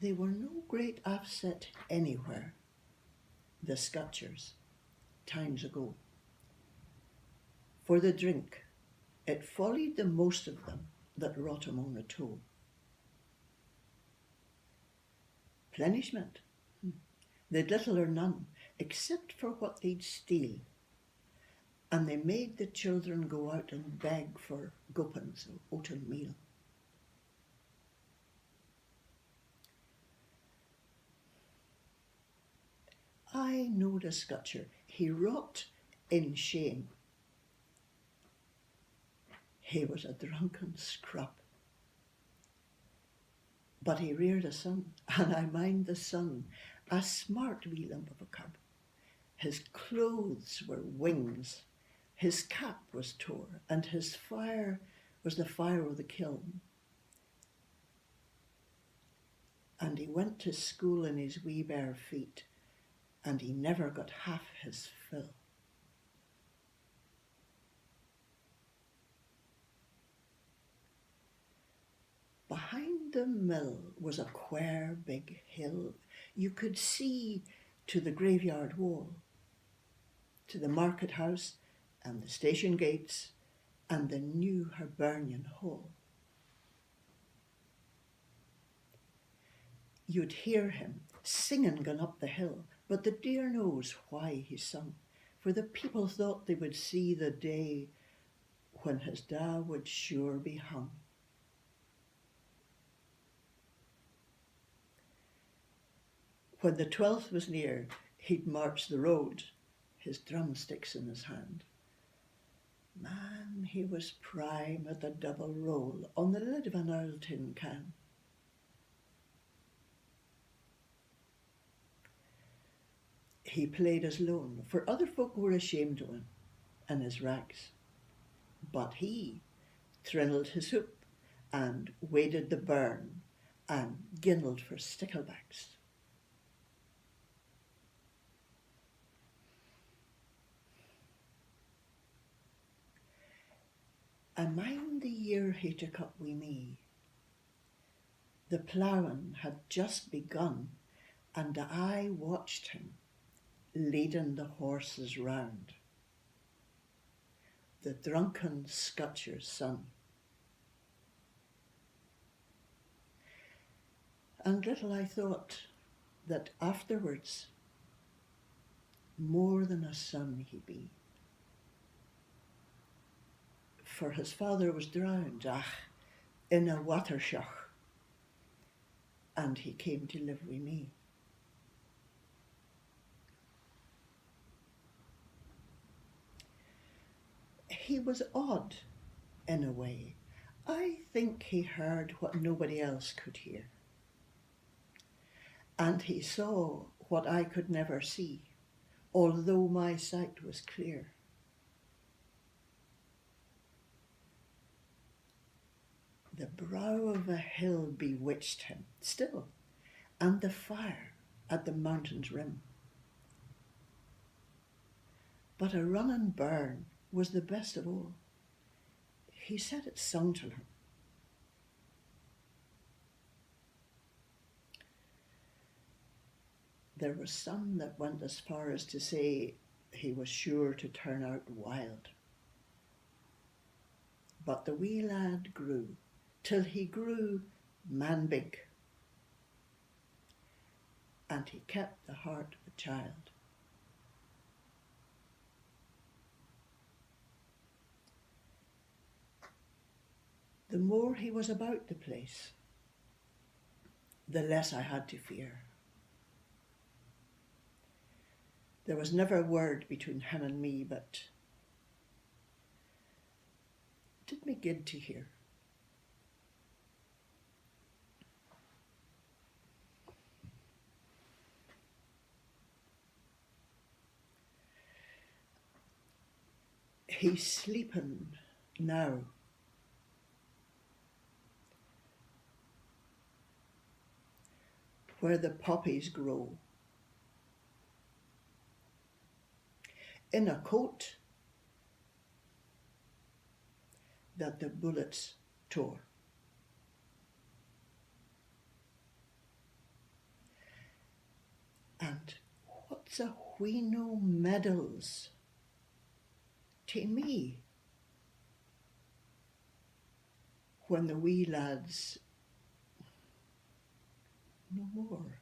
They were no great offset anywhere, the Scutchers, times ago. For the drink, it follied the most of them that rot among the toe. Plenishment, they'd little or none, except for what they'd steal, and they made the children go out and beg for gopens or oaten meal. I knowed a Scutcher, he rot in shame. He was a drunken scrub. But he reared a son, and I mind the son, a smart wee lump of a cub. His clothes were wings, his cap was tore, and his fire was the fire of the kiln. And he went to school in his wee bare feet, and he never got half his fill. Behind the mill was a quare big hill. You could see to the graveyard wall, to the market house and the station gates and the new Hibernian Hall. You'd hear him singing gone up the hill, but the dear knows why he sung, for the people thought they would see the day when his da would sure be hung. When the 12th was near, he'd march the road, his drumsticks in his hand. Man, he was prime at the double roll on the lid of an old tin can. He played as lone, for other folk were ashamed of him and his rags. But he trinnelled his hoop and waded the burn and ginnelled for sticklebacks. I mind the year he took up wi' me. The ploughing had just begun, and I watched him leading the horses round. The drunken Scutcher's son. And little I thought that afterwards, more than a son he be. For his father was drowned, in a watershoch, and he came to live with me. He was odd, in a way. I think he heard what nobody else could hear. And he saw what I could never see, although my sight was clear. The brow of a hill bewitched him still, and the fire at the mountain's rim. But a running burn was the best of all. He said it sung to him. There was some that went as far as to say he was sure to turn out wild. But the wee lad grew, till he grew man big, and he kept the heart of a child. The more he was about the place, the less I had to fear. There was never a word between him and me, but it did me good to hear. He's sleeping now. Where the poppies grow. In a coat that the bullets tore. And what's a wee no medals to me when the wee lads no more?